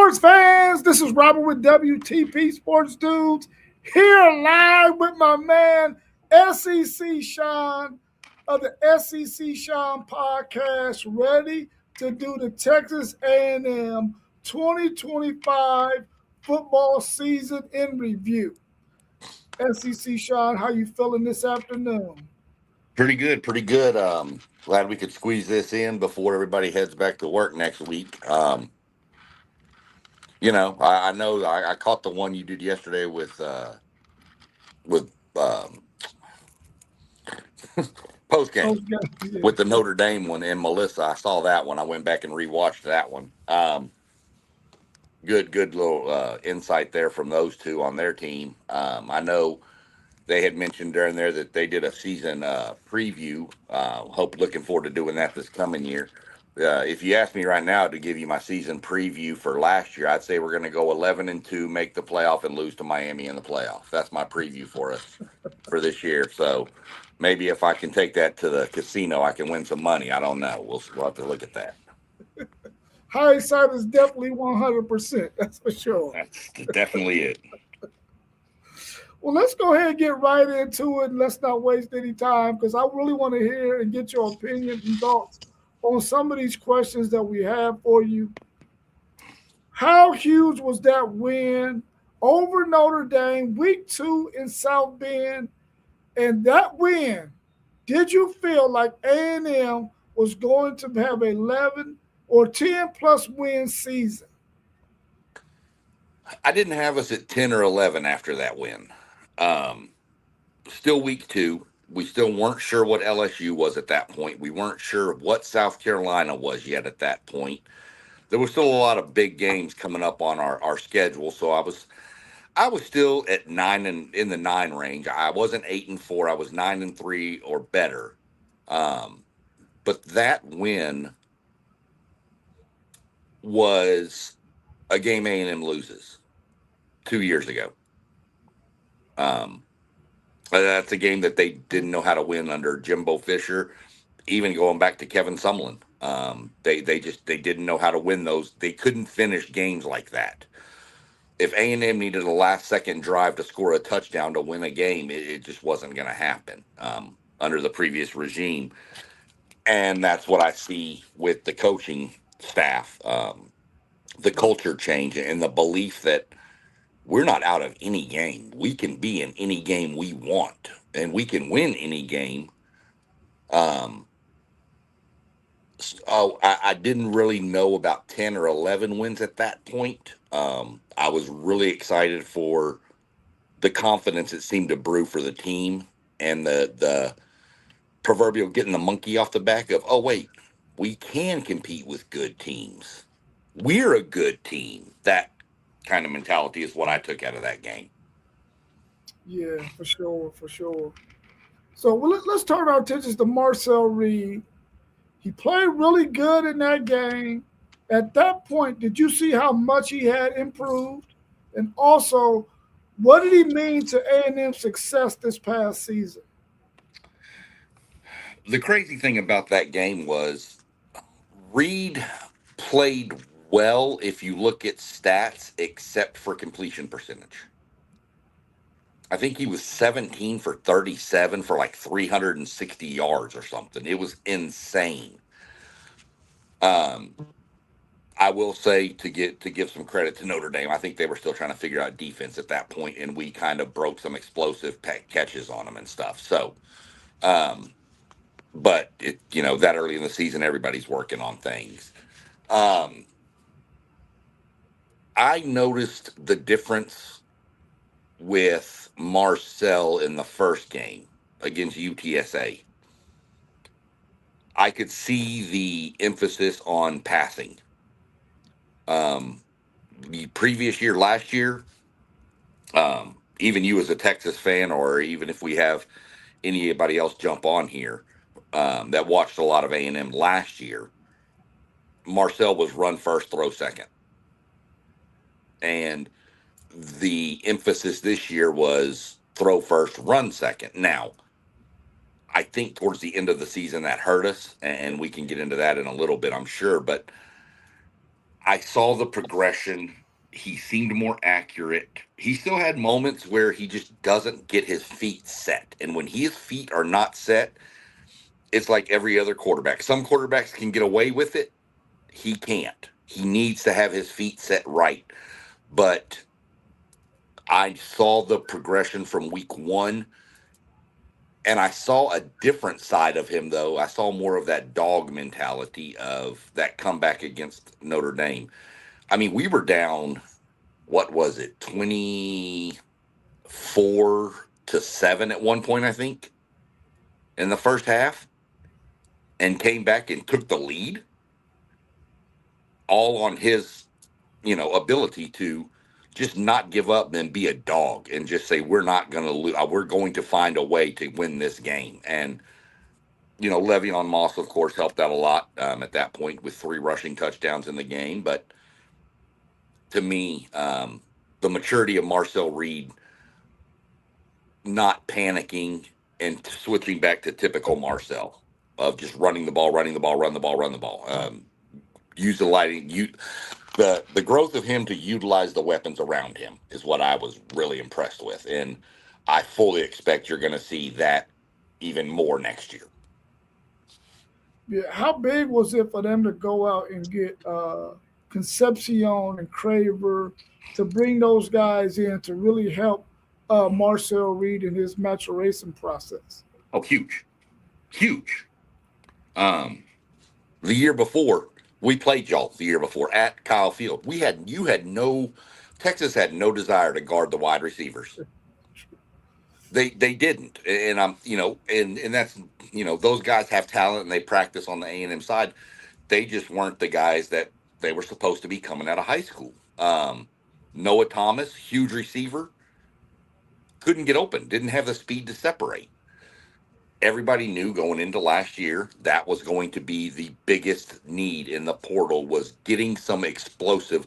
Sports fans, this is Robert with WTP Sports Dudes here live with my man SEC Sean of the SEC Sean podcast, ready to do the Texas A&M 2025 football season in review. SEC Sean, how you feeling this afternoon? Pretty good, pretty good. Glad we could squeeze this in before everybody heads back to work next week. I know I caught the one you did yesterday with post game Oh, yeah. with the Notre Dame one and Melissa. I saw that one. I went back and rewatched that one. Good little insight there from those two on their team. I know they had mentioned during there that they did a season preview. Looking forward to doing that this coming year. If you ask me right now to give you my season preview for last year, I'd say we're going to go 11-2, make the playoff, and lose to Miami in the playoff. That's my preview for us for this year. So maybe if I can take that to the casino, I can win some money. I don't know. We'll have to look at that. Hindsight is definitely 100%. That's for sure. That's definitely it. Well, let's go ahead and get right into it, and let's not waste any time because I really want to hear and get your opinion and thoughts on some of these questions that we have for you. How huge was that win over Notre Dame, week 2 in South Bend? And that win, did you feel like A&M was going to have 11 or 10 plus win season? I didn't have us at 10 or 11 after that win. Still week 2. We still weren't sure what LSU was at that point. We weren't sure what South Carolina was yet at that point. There was still a lot of big games coming up on our schedule. So I was still at 9 and in the 9 range. I wasn't 8-4. I was 9-3 or better. But that win was a game A&M loses 2 years ago. That's a game that they didn't know how to win under Jimbo Fisher, even going back to Kevin Sumlin. They didn't know how to win those. They couldn't finish games like that. If A&M needed a last second drive to score a touchdown to win a game, it just wasn't going to happen under the previous regime. And that's what I see with the coaching staff, the culture change and the belief that we're not out of any game. We can be in any game we want, and we can win any game. I didn't really know about 10 or 11 wins at that point. I was really excited for the confidence it seemed to brew for the team and the proverbial getting the monkey off the back of, oh, wait, we can compete with good teams. We're a good team. That kind of mentality is what I took out of that game. Yeah, for sure, for sure. So let's turn our attentions to Marcel Reed. He played really good in that game. At that point, did you see how much he had improved? And also, what did he mean to A&M's success this past season? The crazy thing about that game was Reed played well if you look at stats, except for completion percentage. I think he was 17 for 37 for like 360 yards or something. It was insane. I will say to give some credit to Notre Dame, I think they were still trying to figure out defense at that point, and we kind of broke some explosive catches on them and stuff. So, but that early in the season, everybody's working on things. I noticed the difference with Marcel in the first game against UTSA. I could see the emphasis on passing. The previous year, last year, even you as a Texas fan, or even if we have anybody else jump on here that watched a lot of A&M last year, Marcel was run first, throw second. And the emphasis this year was throw first, run second. Now, I think towards the end of the season that hurt us, and we can get into that in a little bit, I'm sure. But I saw the progression. He seemed more accurate. He still had moments where he just doesn't get his feet set. And when his feet are not set, it's like every other quarterback. Some quarterbacks can get away with it. He can't. He needs to have his feet set right. But I saw the progression from week one, and I saw a different side of him, though. I saw more of that dog mentality of that comeback against Notre Dame. I mean, we were down, what was it, 24-7 at one point, I think, in the first half, and came back and took the lead, all on his, ability to just not give up and be a dog and just say, we're not going to lose. We're going to find a way to win this game. And, Le'Veon Moss, of course, helped out a lot at that point with 3 rushing touchdowns in the game. But to me, the maturity of Marcel Reed not panicking and switching back to typical Marcel of just running the ball, running the ball, run the ball, run the ball. Utilizing the growth of him to utilize the weapons around him is what I was really impressed with, and I fully expect you're going to see that even more next year. Yeah, how big was it for them to go out and get Concepcion and Craver to bring those guys in to really help Marcel Reed in his maturation process? Oh, huge, huge. Um, the year before we played y'all, the year before at Kyle Field, you had no Texas had no desire to guard the wide receivers. They didn't, and I'm and that's those guys have talent and they practice on the A&M side. They just weren't the guys that they were supposed to be coming out of high school. Noah Thomas, huge receiver, couldn't get open, didn't have the speed to separate. Everybody knew going into last year that was going to be the biggest need in the portal, was getting some explosive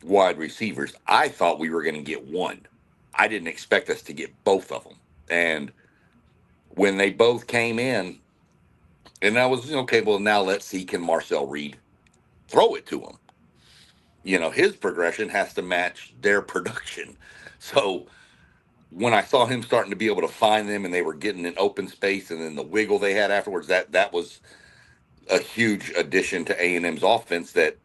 wide receivers. I thought we were going to get one. I didn't expect us to get both of them. And when they both came in, and I was okay, well, now let's see, can Marcel Reed throw it to him? His progression has to match their production. So when I saw him starting to be able to find them and they were getting an open space and then the wiggle they had afterwards, that was a huge addition to A&M's offense, that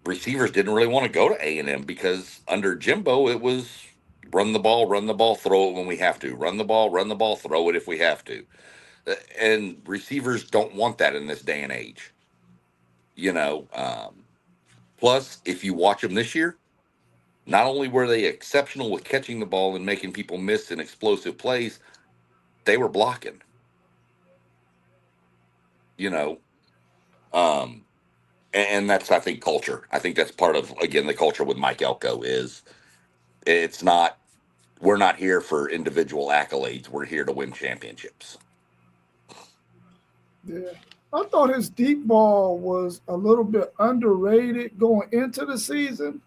receivers didn't really want to go to A&M because under Jimbo, it was run the ball, throw it when we have to. Run the ball, throw it if we have to. And receivers don't want that in this day and age. You know, plus, if you watch them this year, not only were they exceptional with catching the ball and making people miss in explosive plays, they were blocking. You know, um, and that's, I think, culture. I think that's part of, again, the culture with Mike Elko is it's not, we're not here for individual accolades. We're here to win championships. Yeah. I thought his deep ball was a little bit underrated going into the season.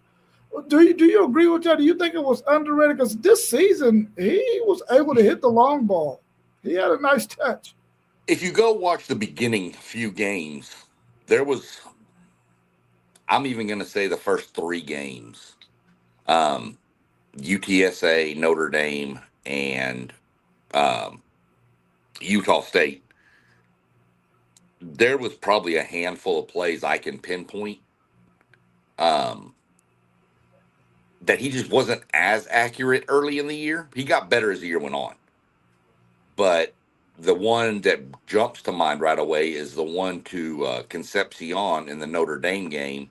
Do you agree with that? Do you think it was underrated? Because this season he was able to hit the long ball. He had a nice touch. If you go watch the beginning few games, there was, I'm even going to say the first 3 games, um, UTSA, Notre Dame, and um, Utah State. There was probably a handful of plays I can pinpoint um, that he just wasn't as accurate early in the year. He got better as the year went on. But the one that jumps to mind right away is the one to Concepcion in the Notre Dame game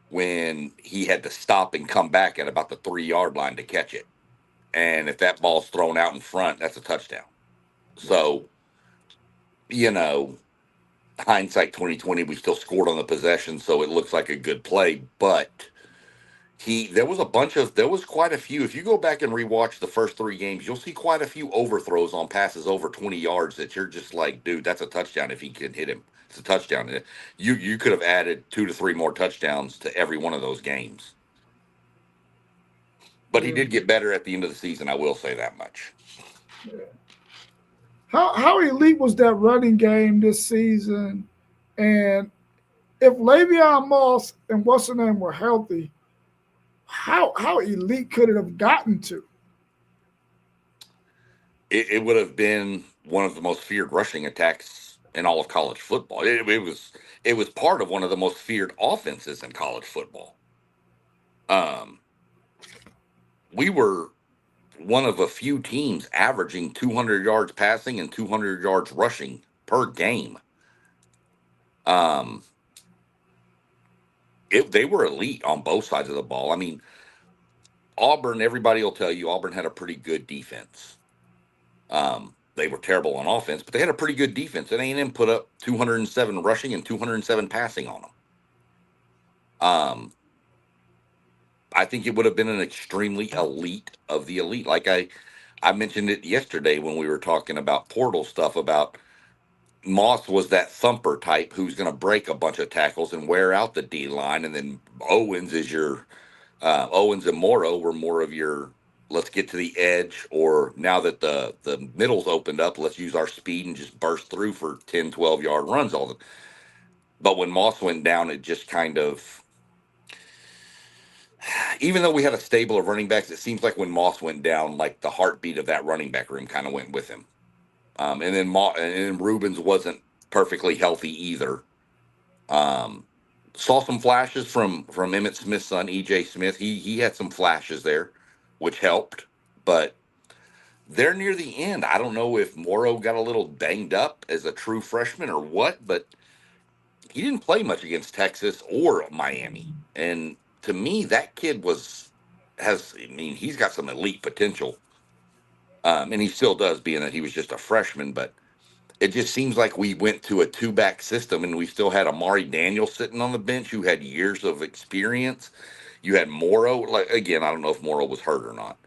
when he had to stop and come back at about the 3-yard line to catch it. And if that ball's thrown out in front, that's a touchdown. So, you know, hindsight 2020, we still scored on the possession, so it looks like a good play. But there was quite a few. If you go back and rewatch the first 3 games, you'll see quite a few overthrows on passes over 20 yards that you're just like, dude, that's a touchdown if he can hit him. It's a touchdown. You could have added 2 to 3 more touchdowns to every one of those games. But he Yeah. did get better at the end of the season. I will say that much. Yeah. How elite was that running game this season? And if Le'Veon Moss and what's her name were healthy, how elite could it have gotten to? It would have been one of the most feared rushing attacks in all of college football. It was part of one of the most feared offenses in college football. Um, we were one of a few teams averaging 200 yards passing and 200 yards rushing per game. Um, they were elite on both sides of the ball. I mean, Auburn. Everybody will tell you Auburn had a pretty good defense. They were terrible on offense, but they had a pretty good defense. And A&M put up 207 rushing and 207 passing on them. I think it would have been an extremely elite of the elite. Like I mentioned it yesterday when we were talking about portal stuff about Moss was that thumper type who's going to break a bunch of tackles and wear out the D line, and then Owens is your Owens and Morrow were more of your let's get to the edge, or now that the middle's opened up, let's use our speed and just burst through for 10, 12-yard runs all the. But when Moss went down, it just kind of, even though we had a stable of running backs, it seems like when Moss went down, like the heartbeat of that running back room kind of went with him. And then Rubens wasn't perfectly healthy either. Um, saw some flashes from Emmett Smith's son, EJ Smith. He had some flashes there, which helped. But they're near the end. I don't know if Morrow got a little banged up as a true freshman or what, but he didn't play much against Texas or Miami. And to me, that kid I mean, he's got some elite potential. And he still does, being that he was just a freshman. But it just seems like we went to a two-back system, and we still had Amari Daniel sitting on the bench who had years of experience. You had Morrow. Like, again, I don't know if Morrow was hurt or not,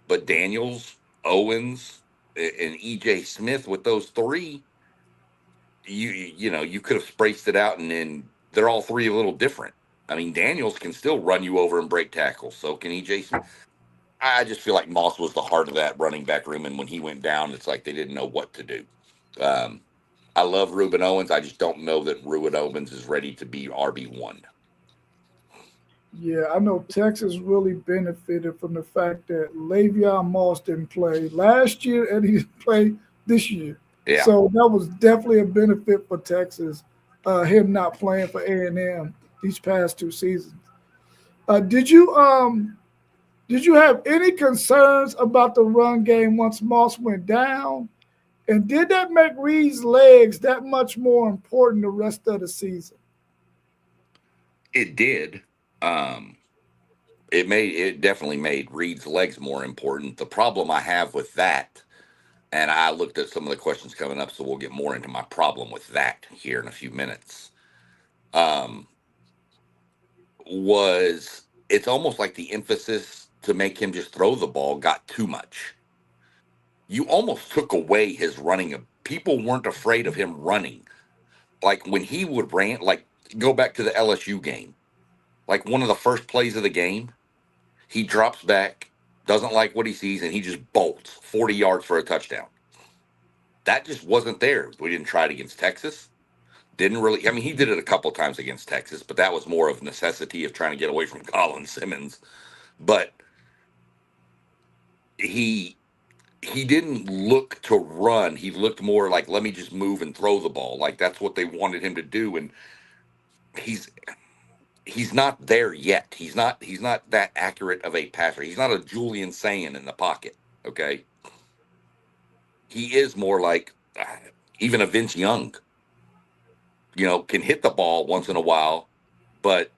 but Daniels, Owens, and EJ Smith, with those three, you could have spaced it out, and then they're all three a little different. I mean, Daniels can still run you over and break tackles. So can EJ Smith. I just feel like Moss was the heart of that running back room, and when he went down, it's like they didn't know what to do. Um, I love Ruben Owens. I just don't know that Ruben Owens is ready to be RB1. Yeah, I know Texas really benefited from the fact that Le'Veon Moss didn't play last year and he didn't play this year. Yeah, So that was definitely a benefit for Texas, him not playing for A&M these past 2 seasons. Did you have any concerns about the run game once Moss went down? And did that make Reed's legs that much more important the rest of the season? it did. Um, it definitely made Reed's legs more important. The problem I have with that, and I looked at some of the questions coming up, so we'll get more into my problem with that here in a few minutes. Um, was it's almost like the emphasis to make him just throw the ball got too much. You almost took away his running. People weren't afraid of him running. Like when he would rant, like go back to the LSU game, like one of the first plays of the game, he drops back, doesn't like what he sees, and he just bolts 40 yards for a touchdown. That just wasn't there. We didn't try it against Texas. Didn't really. I mean, he did it a couple times against Texas, but that was more of necessity of trying to get away from Colin Simmons. But he he didn't look to run. He looked more like let me just move and throw the ball. Like that's what they wanted him to do, and he's he's not there yet. He's not that accurate of a passer. He's not a Julian Sand in the pocket. Okay, he is more like even a Vince Young. Can hit the ball once in a while, but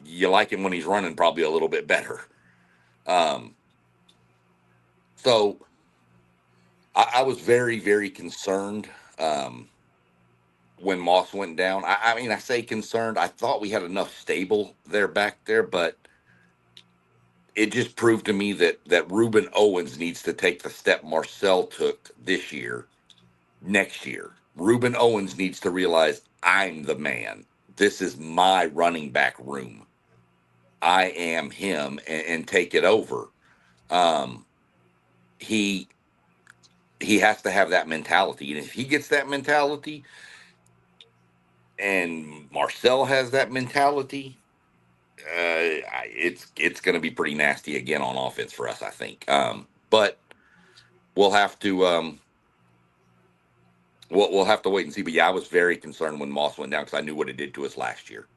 you like him when he's running probably a little bit better. Um, so I was very very concerned when Moss went down. I mean, I say concerned. I thought we had enough stable there back there, but it just proved to me that Ruben Owens needs to take the step Marcel took this year, next year. Ruben Owens needs to realize I'm the man. This is my running back room. I am him, and take it over. Um, he he has to have that mentality, and if he gets that mentality, and Marcel has that mentality, it's going to be pretty nasty again on offense for us, I think. But we'll have to we'll have to wait and see. But yeah, I was very concerned when Moss went down because I knew what it did to us last year.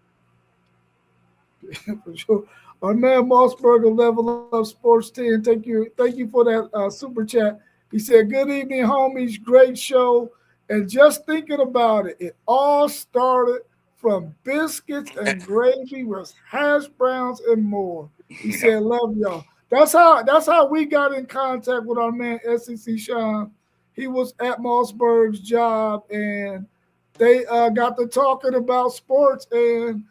For sure. Our man Mossberger, Level Up Sports 10. Thank you for that super chat. He said, "Good evening, homies. Great show." And just thinking about it, it all started from biscuits and gravy with hash browns and more. He Yeah, said, "Love y'all." That's how we got in contact with our man SEC Sean. He was at Mossberg's job, and they got to talking about sports, and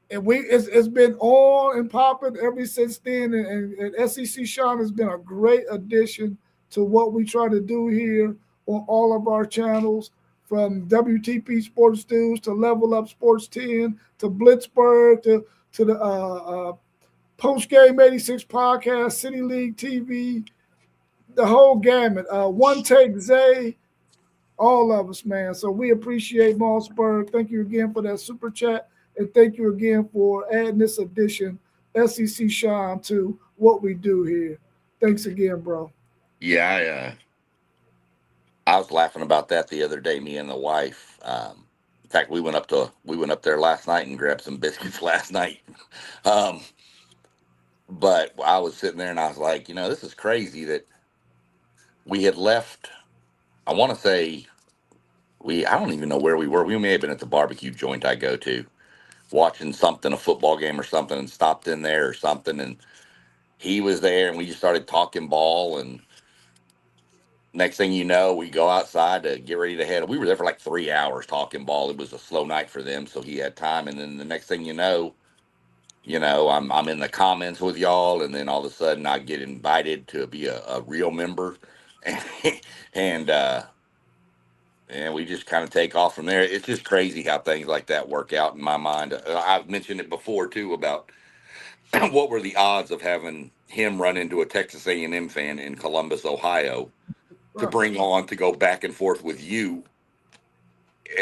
it's been on and popping ever since then. And SEC Sean has been a great addition to what we try to do here on all of our channels, from WTP Sports News to Level Up Sports 10 to Blitzburg to the Post Game 86 podcast, City League TV, the whole gamut. One Take Zay, all of us, man. So we appreciate Mossberg. Thank you again for that super chat. And thank you again for adding this addition, SEC Sean, to what we do here. Thanks again, bro. yeah. I was laughing about that the other day. Me and the wife. In fact, we went up there last night and grabbed some biscuits last night. Um, but I was sitting there and I was like, this is crazy that we had left. I want to say I don't even know where we were. We may have been at the barbecue joint I go to, watching something, a football game or something, and stopped in there or something. And he was there and we just started talking ball. And next thing you know, we go outside to get ready to head. We were there for like 3 hours talking ball. It was a slow night for them, so he had time. And then the next thing I'm in the comments with y'all, and then all of a sudden I get invited to be a real member, and and we just kind of take off from there. It's just crazy how things like that work out in my mind. I've mentioned it before too about what were the odds of having him run into a Texas A&M fan in Columbus, Ohio, to Right. bring on to go back and forth with you,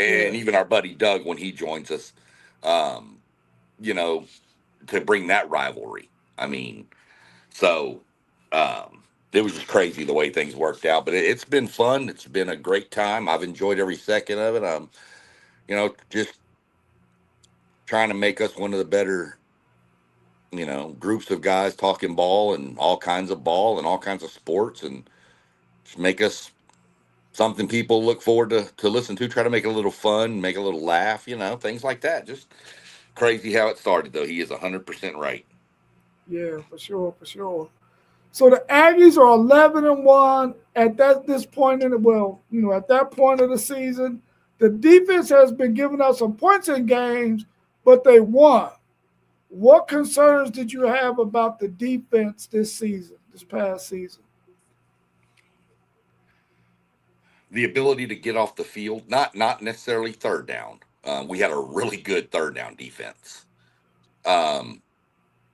Yeah. and even our buddy Doug when he joins us, um, you know, to bring that rivalry. I mean, so it was just crazy the way things worked out, but it's been fun. It's been a great time. I've enjoyed every second of it. Just trying to make us one of the better, groups of guys talking ball and all kinds of sports, and just make us something people look forward to listen to. Try to make it a little fun, make a little laugh, things like that. Just crazy how it started, though. He is 100% right. Yeah, for sure, for sure. So the Aggies are 11-1 at this point in the at that point of the season. The defense has been giving us some points in games, but they won. What concerns did you have about the defense this season, this past season? The ability to get off the field, not necessarily third down. We had a really good third down defense. Um,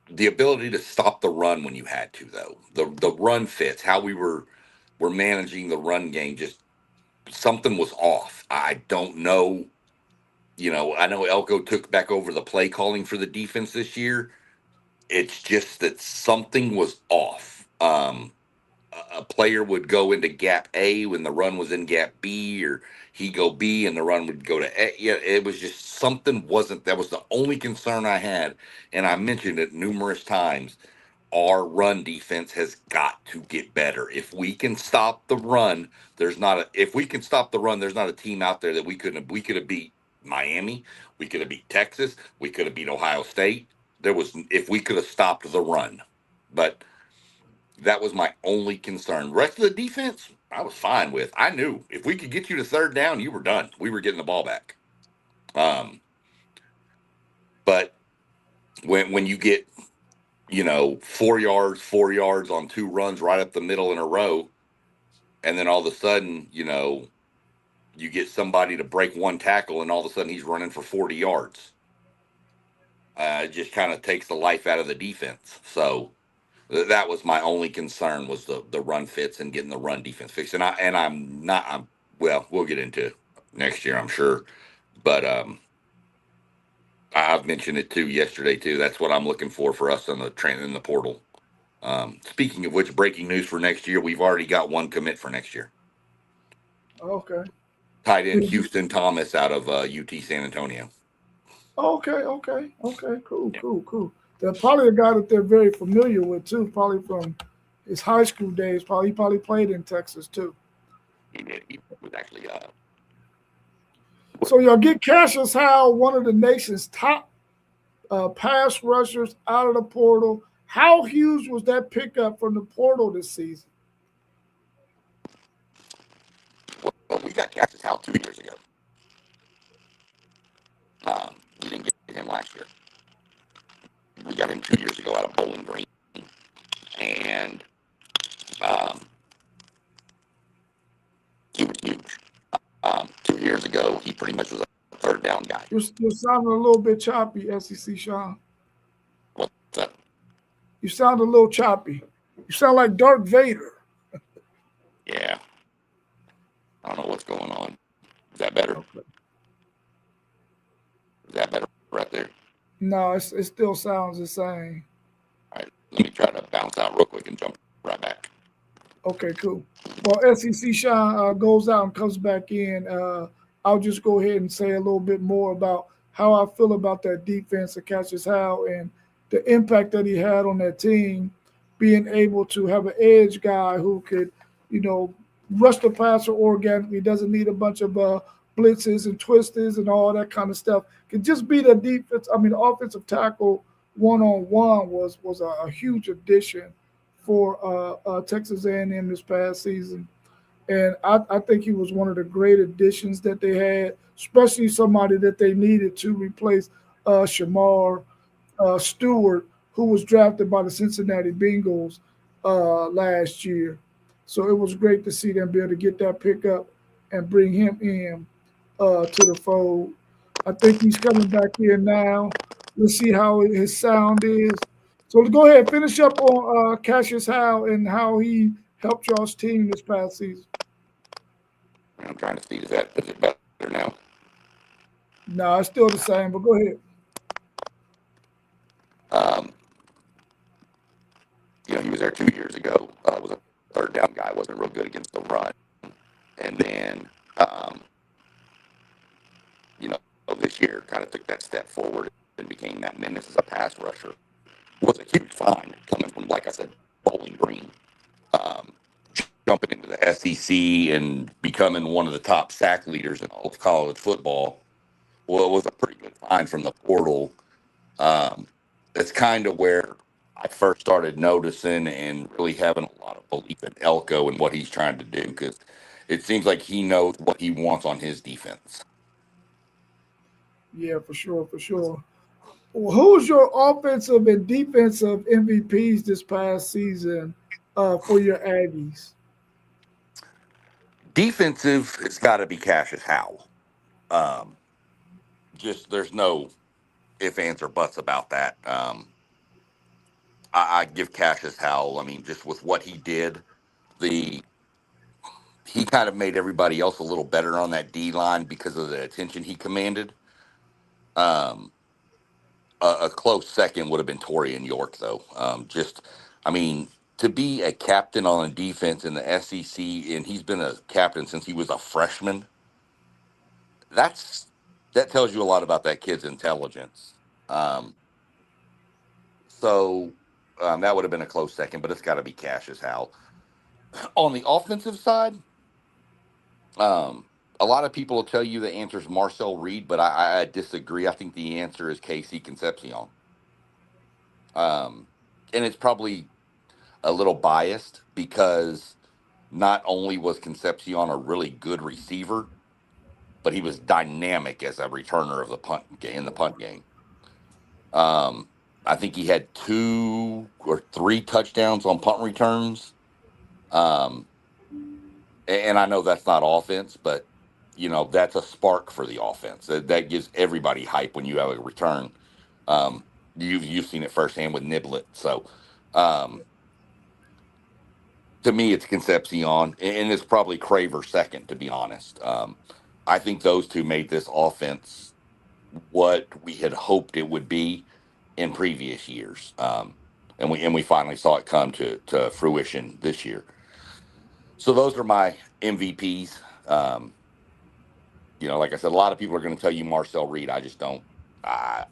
the ability to stop the run when you had to, though. The run fits, how were managing the run game, just something was off. I don't know. I know Elko took back over the play calling for the defense this year. It's just that something was off. A player would go into gap A when the run was in gap B, or he go B and the run would go to A. Yeah, it was just something wasn't. That was the only concern I had, and I mentioned it numerous times. Our run defense has got to get better. If we can stop the run, if we can stop the run, there's not a team out there that we could have beat Miami, we could have beat Texas, we could have beat Ohio State. There was if we could have stopped the run. But that was my only concern. Rest of the defense, I was fine with. I knew if we could get you to third down, you were done. We were getting the ball back. Um, but when you get 4 yards on two runs right up the middle in a row, and then all of a sudden, you get somebody to break one tackle, and all of a sudden he's running for 40 yards. It just kind of takes the life out of the defense. So that was my only concern was the run fits and getting the run defense fixed. And I'm not. Well, we'll get into next year, I'm sure. But I've mentioned it too yesterday too. That's what I'm looking for us on the train in the portal. Speaking of which, breaking news for next year, we've already got one commit for next year. Okay. Tight end Did you- Houston Thomas out of UT San Antonio. Okay. Cool, Yeah, cool, cool. They're probably a guy that they're very familiar with too, probably from his high school days. He probably played in Texas too. he did. He was actually So y'all get Cassius Howell, one of the nation's top pass rushers out of the portal. How huge was that pickup from the portal this season? well, we got Cactus Howe 2 years ago. We didn't get him last year. We got him 2 years ago out of Bowling Green, and um, he was huge. 2 years ago, he pretty much was a third down guy. You're sounding a little bit choppy, SEC Sean. What's that? You sound a little choppy. You sound like Darth Vader. Yeah, I don't know what's going on. Is that better? Okay. Is that better right there? No, it still sounds the same. All right, let me try to bounce out real quick and jump right back. Okay, cool. Well, SEC Sean goes out and comes back in. I'll just go ahead and say a little bit more about how I feel about that defense of Cassius Howe and the impact that he had on that team, being able to have an edge guy who could, you know, rush the passer organically, doesn't need a bunch of blitzes and twisters and all that kind of stuff. Could just be the defense. I mean, the offensive tackle one on one was a huge addition for Texas A&M this past season, and I think he was one of the great additions that they had, especially somebody that they needed to replace Shamar Stewart, who was drafted by the Cincinnati Bengals last year. So it was great to see them be able to get that pickup and bring him in to the fold. I think he's coming back in now. Let's see how his sound is. So let's go ahead and finish up on Cassius Howe and how he helped y'all's team this past season. I'm trying to see, is it better now? No, it's still the same, but go ahead. Um, he was there 2 years ago. Was a third down guy. Wasn't real good against the run, and then this year kind of took that step forward and became that menace as a pass rusher. Was a huge find coming from, like I said, Bowling Green, um, jumping into the SEC and becoming one of the top sack leaders in all of college football. Well, it was a pretty good find from the portal. Um, that's kind of where I first started noticing and really having a lot of belief in Elko and what he's trying to do, because it seems like he knows what he wants on his defense. Yeah, for sure, for sure. Well, who's your offensive and defensive MVPs this past season for your Aggies? Defensive, it's got to be Cassius Howell. Um, just there's no if, ands, or buts about that. I give Cassius Howell. I mean, just with what he did, the he kind of made everybody else a little better on that D line because of the attention he commanded. Um, a close second would have been Torian York, though. I mean, to be a captain on a defense in the SEC, and he's been a captain since he was a freshman. That's that tells you a lot about that kid's intelligence. Um, so that would have been a close second, but it's got to be Cassius Howell. On the offensive side, um, a lot of people will tell you the answer is Marcel Reed, but I disagree. I think the answer is KC Concepcion. Um, and it's probably a little biased because not only was Concepcion a really good receiver, but he was dynamic as a returner of the in the punt game. Um, I think he had 2 or 3 touchdowns on punt returns. Um, and I know that's not offense, but that's a spark for the offense. That gives everybody hype when you have a return. Um, you've seen it firsthand with Niblet. So um, to me, it's Concepcion, and it's probably Craver second, to be honest. I think those two made this offense what we had hoped it would be in previous years. And we finally saw it come to fruition this year. So those are my MVPs. Um, like I said, a lot of people are going to tell you Marcel Reed. I just don't. I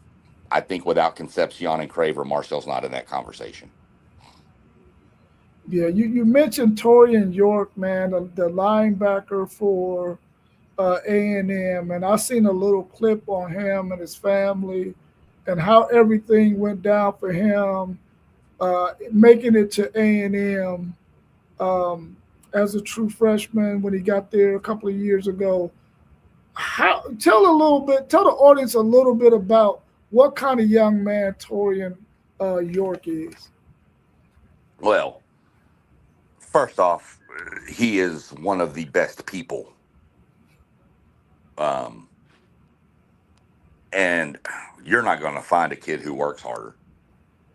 I think without Concepcion and Craver, Marcel's not in that conversation. Yeah, you mentioned Torian York, man, the linebacker for A&M, and I seen a little clip on him and his family, and how everything went down for him, making it to A&M um, as a true freshman when he got there a couple of years ago. How tell the audience a little bit about what kind of young man Torian York is. Well, first off, he is one of the best people. Um, and you're not going to find a kid who works harder.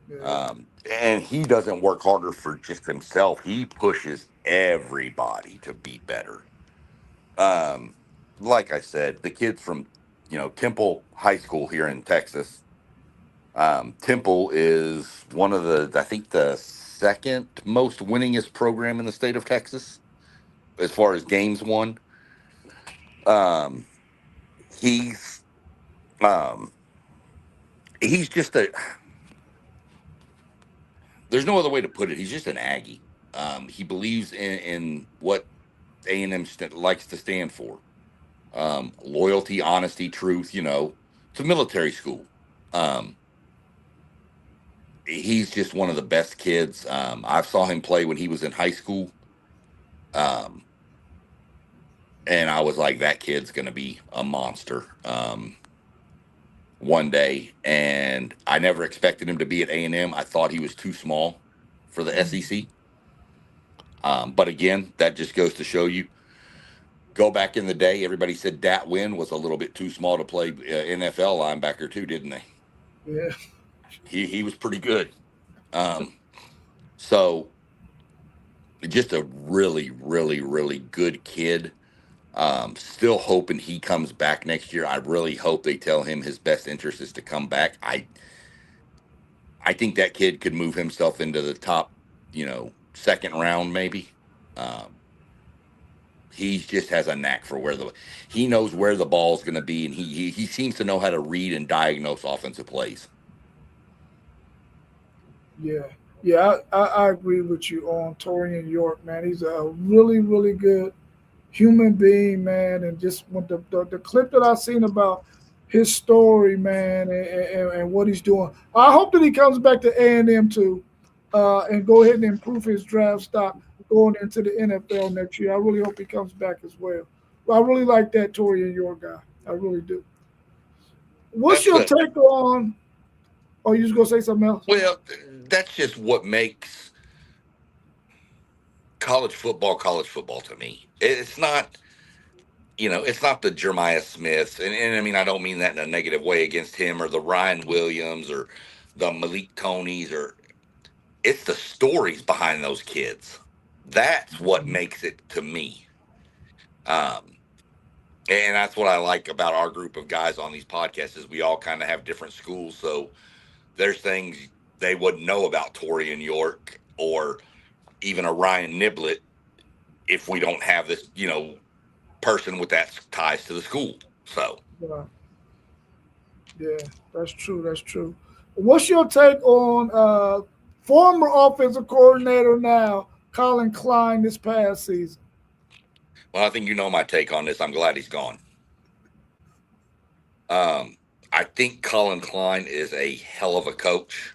Yeah, And he doesn't work harder for just himself. He pushes everybody to be better. Um, like I said, the kids from, Temple High School here in Texas. Temple is one of I think the second most winningest program in the state of Texas as far as games won. Um, he's um, he's just a. There's no other way to put it. He's just an Aggie. He believes in what A&M likes to stand for: loyalty, honesty, truth. It's a military school. Um, he's just one of the best kids. I saw him play when he was in high school. Um, and I was like, that kid's going to be a monster one day. And I never expected him to be at A&M. I thought he was too small for the SEC. But again, that just goes to show you. Go back in the day, everybody said Dat Win was a little bit too small to play NFL linebacker too, didn't they? yeah, He was pretty good. Um, so just a really, really, really good kid. Still hoping he comes back next year. I really hope they tell him his best interest is to come back. I think that kid could move himself into the top, second round maybe. Um, he just has a knack for he knows where the ball's going to be, and he seems to know how to read and diagnose offensive plays. yeah, yeah. I agree with you on Torian York, man. He's a really, really good human being, man. And just when the clip that I seen about his story, man, and what he's doing, I hope that he comes back to A&M too, and go ahead and improve his draft stock going into the NFL next year. I really hope he comes back as well. I really like that Torian York guy. I really do. What's That's your the take on? Oh, you just gonna say something else? Well, that's just what makes college football to me. It's not, it's not the Jeremiah Smiths, and I mean I don't mean that in a negative way against him or the Ryan Williams or the Malik Tonys, or it's the stories behind those kids. That's what makes it to me. Um, and that's what I like about our group of guys on these podcasts is we all kind of have different schools. So there's things they wouldn't know about Torian York or even a Ryan Niblett if we don't have this, person with that ties to the school. So Yeah, yeah, that's true. That's true. What's your take on former offensive coordinator now, Colin Klein, this past season? well, I think you know my take on this. I'm glad he's gone. Um, I think Colin Klein is a hell of a coach.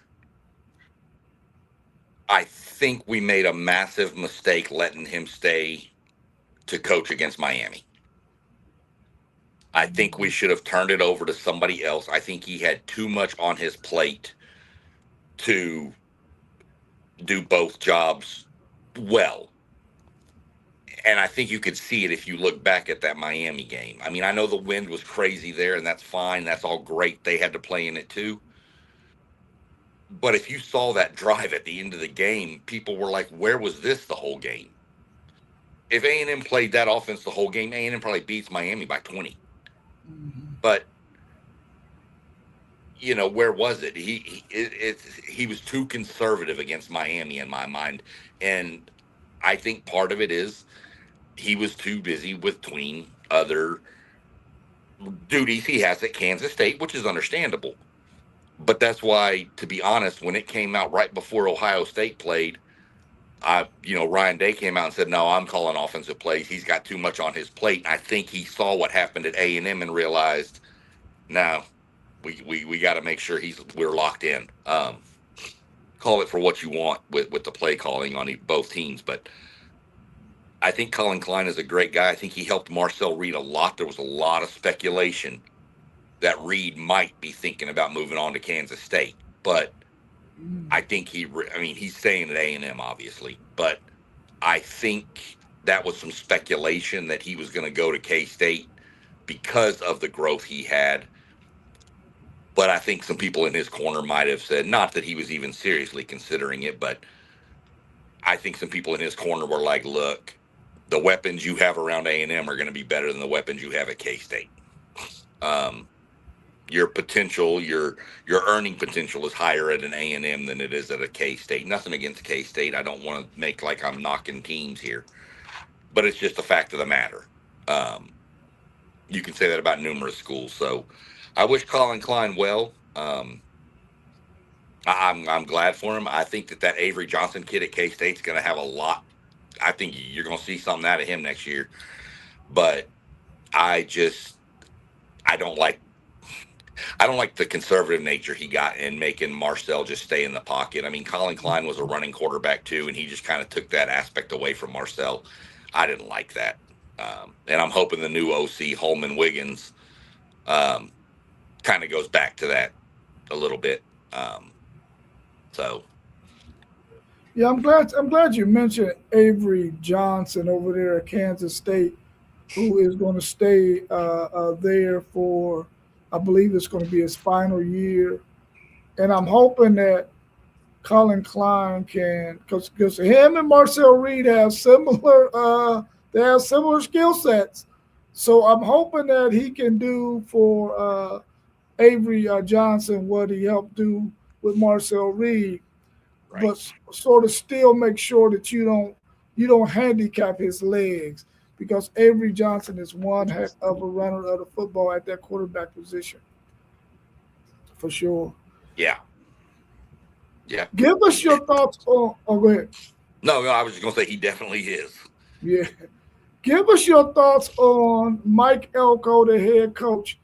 I think we made a massive mistake letting him stay to coach against Miami. I think we should have turned it over to somebody else. I think he had too much on his plate to do both jobs well. And I think you could see it if you look back at that Miami game. I mean, I know the wind was crazy there, and that's fine. That's all great. They had to play in it too. But if you saw that drive at the end of the game, people were like, where was this the whole game? if A&M played that offense the whole game, A&M probably beats Miami by 20. Mm-hmm. But where was it? He was too conservative against Miami in my mind, and I think part of it is he was too busy between other duties he has at Kansas State, which is understandable. But that's why, to be honest, when it came out right before Ohio State played, Ryan Day came out and said, "No, I'm calling offensive plays. He's got too much on his plate." I think he saw what happened at A&M and realized, "No, we got to make sure we're locked in." Call it for what you want with the play calling on both teams, but I think Colin Klein is a great guy. I think he helped Marcel Reed a lot. There was a lot of speculation that Reed might be thinking about moving on to Kansas State, but I think he's staying at A&M obviously, but I think that was some speculation that he was going to go to K-State because of the growth he had. But I think some people in his corner might have said, not that he was even seriously considering it, but I think some people in his corner were like, look, the weapons you have around A&M are going to be better than the weapons you have at K-State. Um, your potential, your earning potential is higher at an A&M than it is at a K-State. Nothing against K-State. I don't want to make like I'm knocking teams here, but it's just a fact of the matter. Um, you can say that about numerous schools. So I wish Colin Klein well. I'm glad for him. I think that Avery Johnson kid at K-State's going to have a lot. I think you're going to see something out of him next year. But I just I don't like I don't like the conservative nature he got in making Marcel just stay in the pocket. I mean, Colin Klein was a running quarterback too, and he just kind of took that aspect away from Marcel. I didn't like that. And I'm hoping the new OC, Holman Wiggins, um, kind of goes back to that a little bit. So, Yeah, I'm glad you mentioned Avery Johnson over there at Kansas State, who is going to stay there for, I believe it's going to be his final year, and I'm hoping that Colin Klein can, because him and Marcel Reed have similar skill sets, so I'm hoping that he can do for Avery Johnson what he helped do with Marcel Reed, right. but sort of still make sure that you don't handicap his legs, because Avery Johnson is one heck of a runner of the football at that quarterback position for sure. Yeah. Yeah. Give us your thoughts on. Oh, go ahead. No, I was just going to say he definitely is. Yeah, give us your thoughts on Mike Elko, the head coach,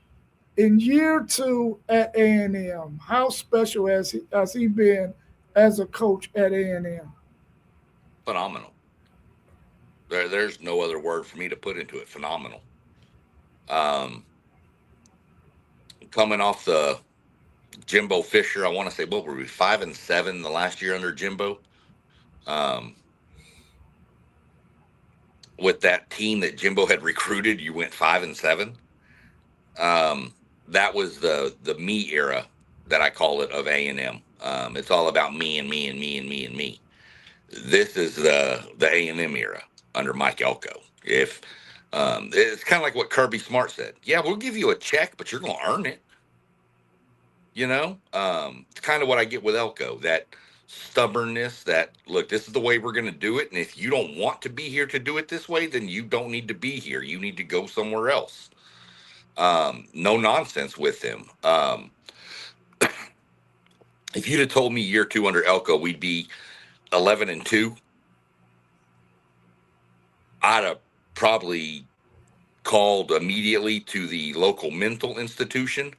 in year two at A&M. How special has he been as a coach at A&M? Phenomenal. There's no other word for me to put into it. Phenomenal. Um, Coming off the Jimbo Fisher, I want to say, what were we, 5-7 the last year under Jimbo? Um, with that team that Jimbo had recruited, you went 5-7. Um, that was the me era that I call it of A&M. It's all about me and me and me and me and me. This is the A&M era under Mike Elko. If It's kind of like what Kirby Smart said. Yeah, we'll give you a check, but you're going to earn it. It's kind of what I get with Elko, that stubbornness, that look, this is the way we're going to do it. And if you don't want to be here to do it this way, then you don't need to be here. You need to go somewhere else. No nonsense with him. If you'd have told me year two under Elko, we'd be 11-2, I'd have probably called immediately to the local mental institution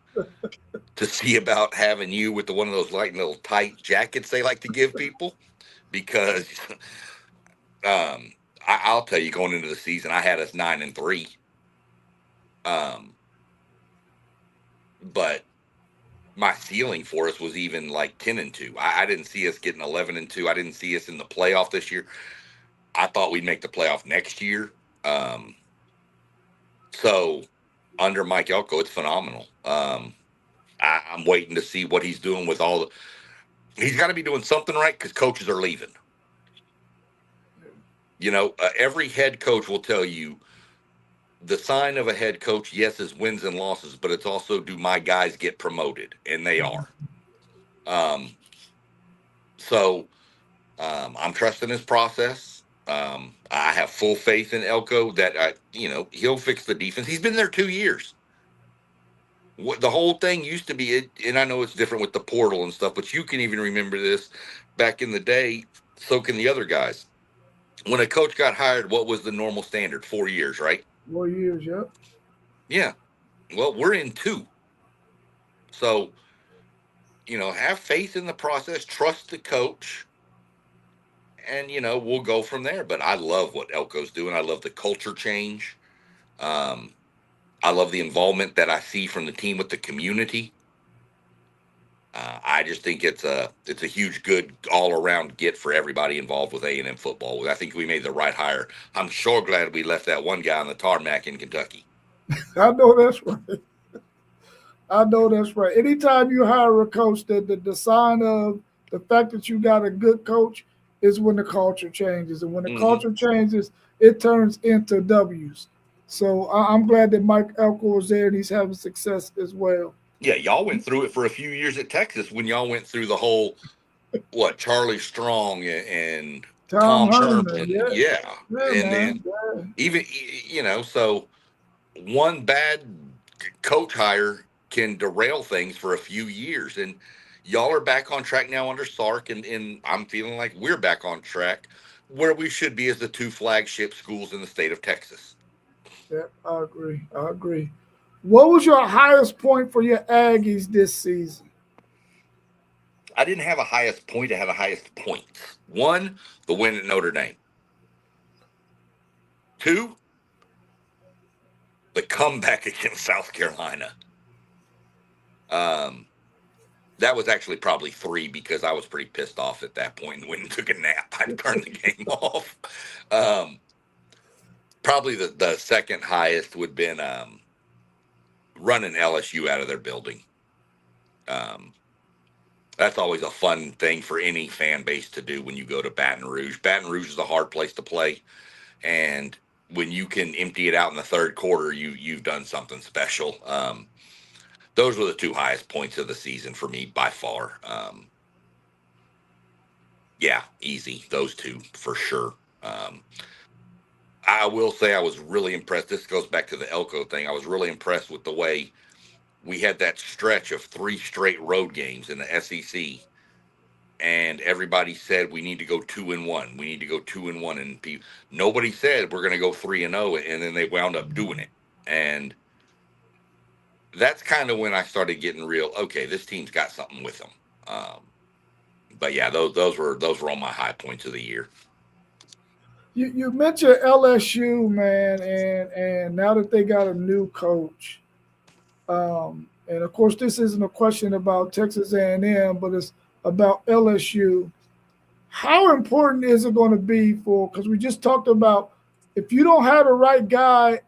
to see about having you with one of those light little tight jackets they like to give people, because I'll tell you, going into the season, I had us 9-3. Um, but my ceiling for us was even like 10-2. I didn't see us getting 11-2. I didn't see us in the playoff this year. I thought we'd make the playoff next year. So under Mike Elko, it's phenomenal. I'm waiting to see what he's doing with all the. He's got to be doing something right because coaches are leaving. Every head coach will tell you the sign of a head coach, yes, is wins and losses, but it's also do my guys get promoted, and they are. Um, so I'm trusting his process. I have full faith in Elko that he'll fix the defense. He's been there 2 years. What the whole thing used to be, and I know it's different with the portal and stuff, but you can even remember this back in the day. So can the other guys. When a coach got hired, what was the normal standard? 4 years, right? 4 years, yep. Yeah. Well, we're in two. So, have faith in the process, trust the coach, and, we'll go from there. But I love what Elko's doing. I love the culture change. Um, I love the involvement that I see from the team with the community. I just think it's a huge, good all around get for everybody involved with A&M football. I think we made the right hire. I'm sure glad we left that one guy on the tarmac in Kentucky. I know that's right. I know that's right. Anytime you hire a coach, the sign of the fact that you got a good coach is when the culture changes. And when the Hmm. culture changes, it turns into W's. So I'm glad that Mike Elko was there and he's having success as well. Yeah, y'all went through it for a few years at Texas when y'all went through the whole Charlie Strong and Tom Tom Herman, Herman, yeah, yeah, yeah, and man. then Yeah. even so one bad coach hire can derail things for a few years, and y'all are back on track now under Sark, and I'm feeling like we're back on track where we should be as the two flagship schools in the state of Texas. Yeah, I agree. I agree. What was your highest point for your Aggies this season? I didn't have a highest point; I had a highest points. One, the win at Notre Dame. Two, the comeback against South Carolina. Um, that was actually probably three because I was pretty pissed off at that point and went and took a nap. I turned the game off. Um, Probably the second highest would have been running LSU out of their building. Um, that's always a fun thing for any fan base to do when you go to Baton Rouge. Baton Rouge is a hard place to play, and when you can empty it out in the third quarter, you've done something special. Those were the two highest points of the season for me by far. Yeah, easy. Those two for sure. I will say I was really impressed. This goes back to the Elko thing. I was really impressed with the way we had that stretch of three straight road games in the SEC, and everybody said we need to go 2-1. We need to go 2-1, and nobody said we're going to go 3-0, and then they wound up doing it. And that's kind of when I started getting real. Okay, this team's got something with them. But yeah, those were all my high points of the year. You mentioned LSU, man, and now that they got a new coach, and of course this isn't a question about Texas A&M, but it's about LSU. How important is it going to be for? Because we just talked about if you don't have the right guy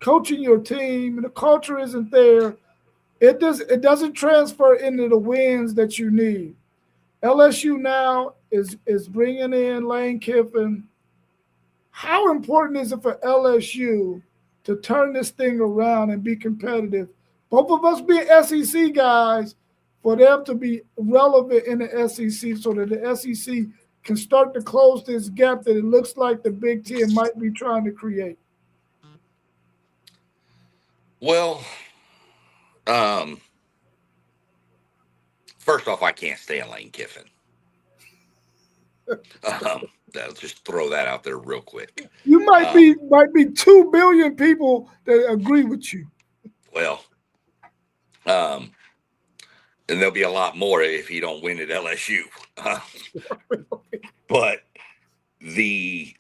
coaching your team and the culture isn't there, it doesn't transfer into the wins that you need. LSU now is bringing in Lane Kiffin. How important is it for LSU to turn this thing around and be competitive? Both of us being SEC guys, for them to be relevant in the SEC so that the SEC can start to close this gap that it looks like the Big Ten might be trying to create. Well, um, first off, I can't stand Lane Kiffin. I'll just throw that out there real quick. You might Um, be 2 billion people that agree with you. well, um, and there'll be a lot more if he don't win at LSU. But the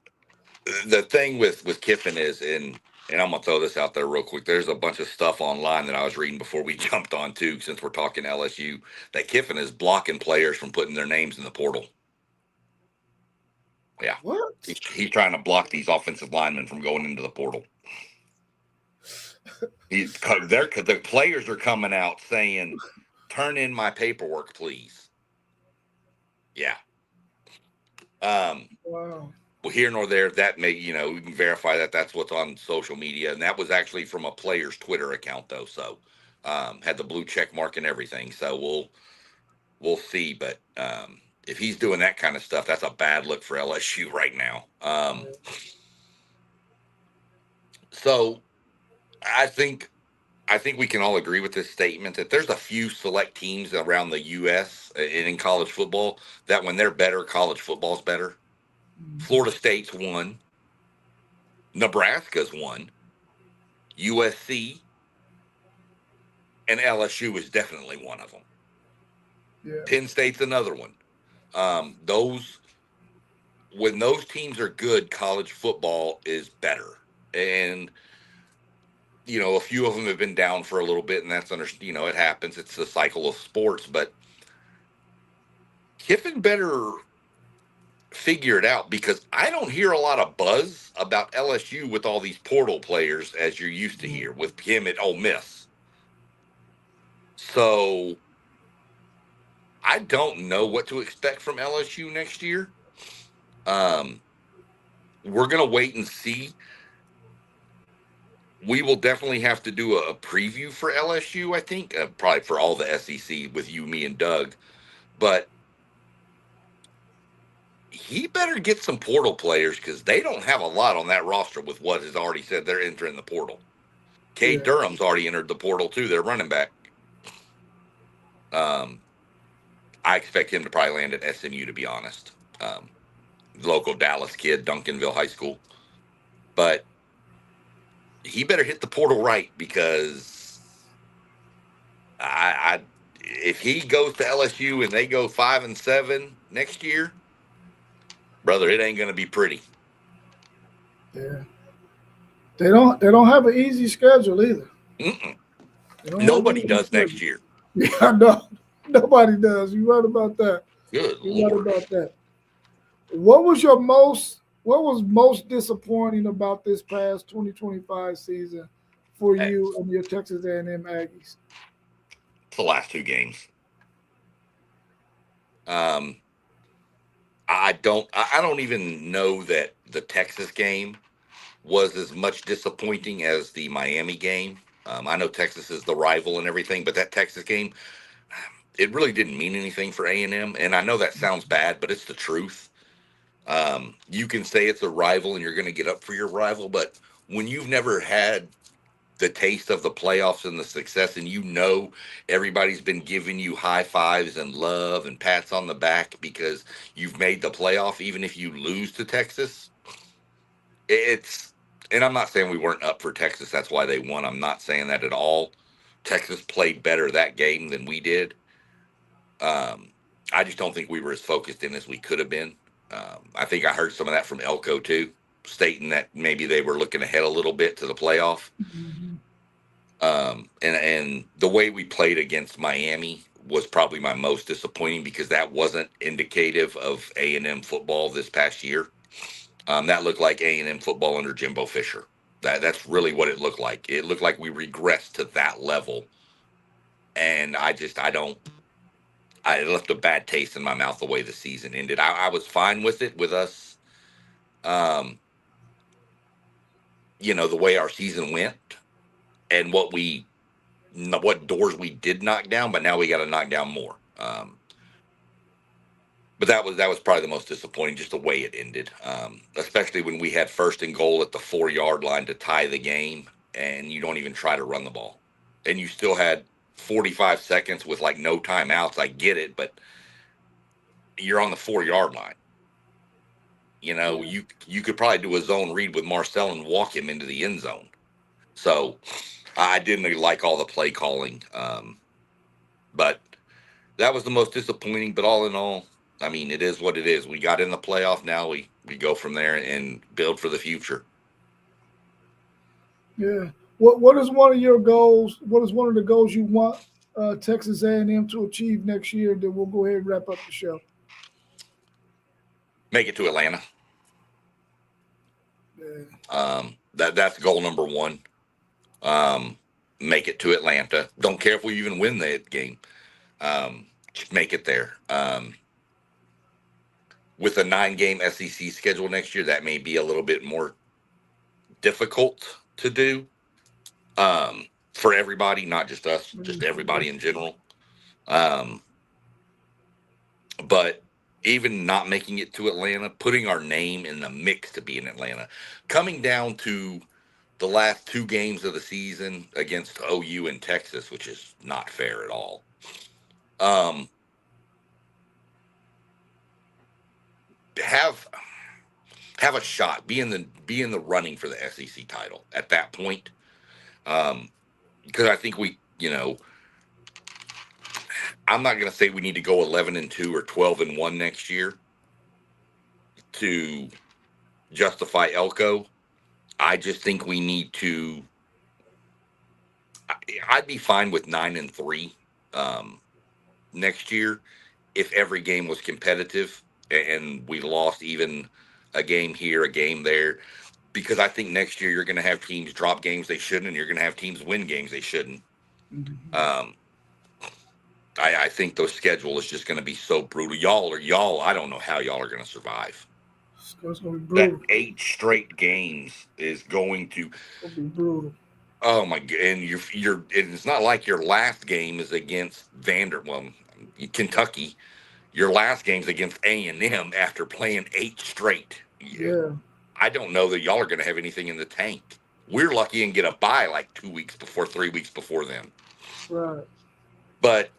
the thing with Kiffin is, and I'm gonna throw this out there real quick. There's a bunch of stuff online that I was reading before we jumped on too, since we're talking LSU, that Kiffin is blocking players from putting their names in the portal. Yeah, What? he's trying to block these offensive linemen from going into the portal. The players are coming out saying, "Turn in my paperwork, please." Yeah. Um, Wow. Well, here nor there, that may, we can verify that that's what's on social media. And that was actually from a player's Twitter account, though. So had the blue check mark and everything. So we'll see. But if he's doing that kind of stuff, that's a bad look for LSU right now. So I think we can all agree with this statement that there's a few select teams around the U.S. and in college football that when they're better, college football's better. Florida State's one. Nebraska's one. USC and LSU is definitely one of them. Yeah. Penn State's another one. When those teams are good, college football is better. And a few of them have been down for a little bit, and that's it happens. It's the cycle of sports. But Kiffin better figure it out, because I don't hear a lot of buzz about LSU with all these portal players as you're used to hear with him at Ole Miss. So I don't know what to expect from LSU next year. We're going to wait and see. We will definitely have to do a preview for LSU, I think, probably for all the SEC with you, me, and Doug. But he better get some portal players, because they don't have a lot on that roster with what has already said they're entering the portal. Cade Durham's already entered the portal, too. They're running back. I expect him to probably land at SMU, to be honest. Local Dallas kid, Duncanville High School. But he better hit the portal right, because if he goes to LSU and they go 5-7 next year, brother, it ain't going to be pretty. Yeah. They don't have an easy schedule either. Nobody does next year. Yeah, no, nobody does. You're right about that. Good You're Lord. right about that. What was most disappointing about this past 2025 season for you and your Texas A&M Aggies? It's the last two games. I don't even know that the Texas game was as much disappointing as the Miami game. I know Texas is the rival and everything, but that Texas game, it really didn't mean anything for A&M. And I know that sounds bad, but it's the truth. You can say it's a rival and you're going to get up for your rival, but when you've never had the taste of the playoffs and the success, and everybody's been giving you high fives and love and pats on the back because you've made the playoff, even if you lose to Texas, and I'm not saying we weren't up for Texas, that's why they won. I'm not saying that at all. Texas played better that game than we did. I just don't think we were as focused in as we could have been. I think I heard some of that from Elko too, stating that maybe they were looking ahead a little bit to the playoff. And the way we played against Miami was probably my most disappointing, because that wasn't indicative of A&M football this past year. That looked like A&M football under Jimbo Fisher. That's really what it looked like. It looked like we regressed to that level. And it left a bad taste in my mouth the way the season ended. I was fine with it, with us, the way our season went and what doors we did knock down, but now we got to knock down more. But that was probably the most disappointing, just the way it ended, especially when we had 1st and goal at the 4-yard line to tie the game, and you don't even try to run the ball, and you still had 45 seconds with like no timeouts. I get it, but you're on the 4-yard line. You could probably do a zone read with Marcel and walk him into the end zone. So I didn't like all the play calling, but that was the most disappointing. But all in all, I mean, it is what it is. We got in the playoff. Now we go from there and build for the future. Yeah. What is one of your goals? What is one of the goals you want Texas A&M to achieve next year? Then we'll go ahead and wrap up the show. Make it to Atlanta. Yeah. That's goal number one. Make it to Atlanta. Don't care if we even win that game. Just make it there. with a 9-game SEC schedule next year, that may be a little bit more difficult to do for everybody, not just us, just everybody in general. But even not making it to Atlanta, putting our name in the mix to be in Atlanta, coming down to the last 2 games of the season against OU and Texas, which is not fair at all. Have a shot, be in the running for the SEC title at that point. Because I think I'm not going to say we need to go 11-2 or 12-1 next year to justify Elko. I just think we need to. I'd be fine with 9-3 next year if every game was competitive and we lost even a game here, a game there. Because I think next year you're going to have teams drop games they shouldn't, and you're going to have teams win games they shouldn't. Mm-hmm. I think the schedule is just going to be so brutal. Y'all. I don't know how y'all are going to survive. It's going to be brutal. That 8 straight games is going to be brutal. Oh my God! And you're. It's not like your last game is against Kentucky. Your last game's against A&M after playing 8 straight. Yeah. I don't know that y'all are going to have anything in the tank. We're lucky and get a bye like 2 weeks before, 3 weeks before then. Right. But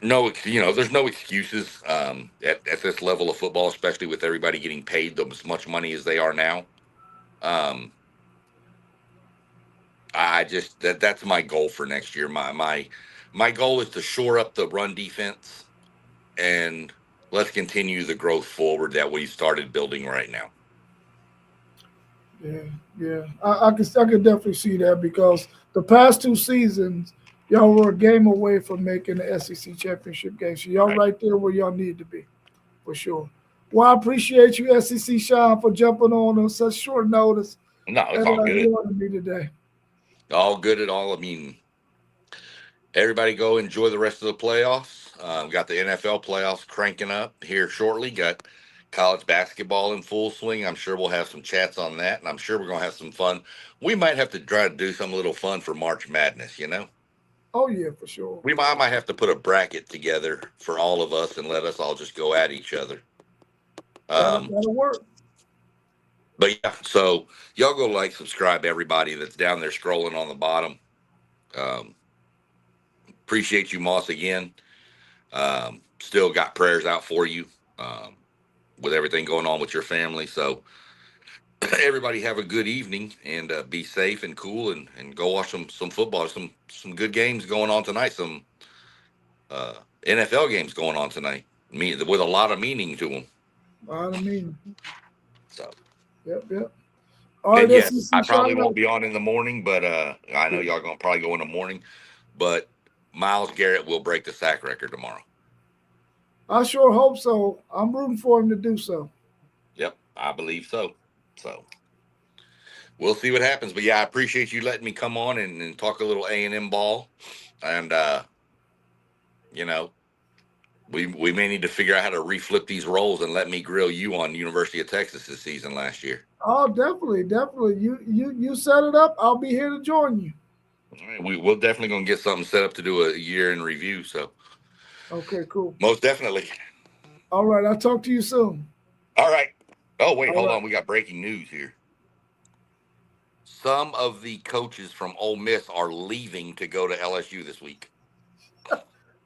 no, there's no excuses at this level of football, especially with everybody getting paid as much money as they are now. I just that's my goal for next year. My goal is to shore up the run defense, and let's continue the growth forward that we started building right now. Yeah. I could definitely see that because the past 2 seasons, y'all were a game away from making the SEC championship game. So y'all right there where y'all need to be, for sure. Well, I appreciate you, SEC Sean, for jumping on such short notice. No, it's all good. Joining me today. All good at all. I mean, everybody go enjoy the rest of the playoffs. Got the NFL playoffs cranking up here shortly. Got college basketball in full swing. I'm sure we'll have some chats on that, and I'm sure we're going to have some fun. We might have to try to do some little fun for March Madness, Oh, yeah, for sure. I might have to put a bracket together for all of us and let us all just go at each other. That'll work. But yeah, so y'all go subscribe, everybody that's down there scrolling on the bottom. Appreciate you, Moss, again. Still got prayers out for you with everything going on with your family. So everybody have a good evening and be safe and cool and go watch some football. Some good games going on tonight. Some NFL games going on tonight with a lot of meaning to them. A lot of meaning. So. Yep. All right, yes, I probably won't be on in the morning, but I know y'all gonna probably go in the morning. But Myles Garrett will break the sack record tomorrow. I sure hope so. I'm rooting for him to do so. Yep, I believe so. So we'll see what happens. But yeah, I appreciate you letting me come on and talk a little A&M ball. And we may need to figure out how to reflip these roles and let me grill you on University of Texas this season last year. Oh, definitely. You set it up. I'll be here to join you. All right, we're definitely gonna get something set up to do a year in review. So. Okay, cool. Most definitely. All right, I'll talk to you soon. All right. Oh, wait, hold on. We got breaking news here. Some of the coaches from Ole Miss are leaving to go to LSU this week.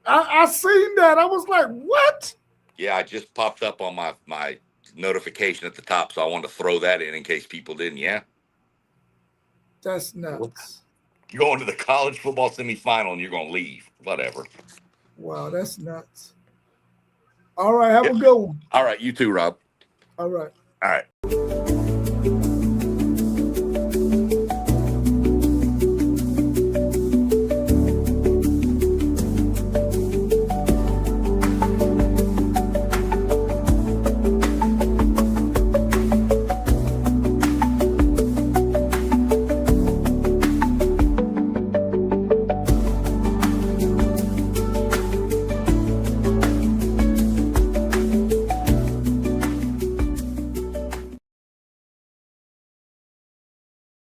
I seen that. I was like, what? Yeah, it just popped up on my notification at the top, so I wanted to throw that in case people didn't, yeah? That's nuts. You're going to the college football semifinal and you're going to leave. Whatever. Wow, that's nuts. All right, have a good one. All right, you too, Rob. All right. All right.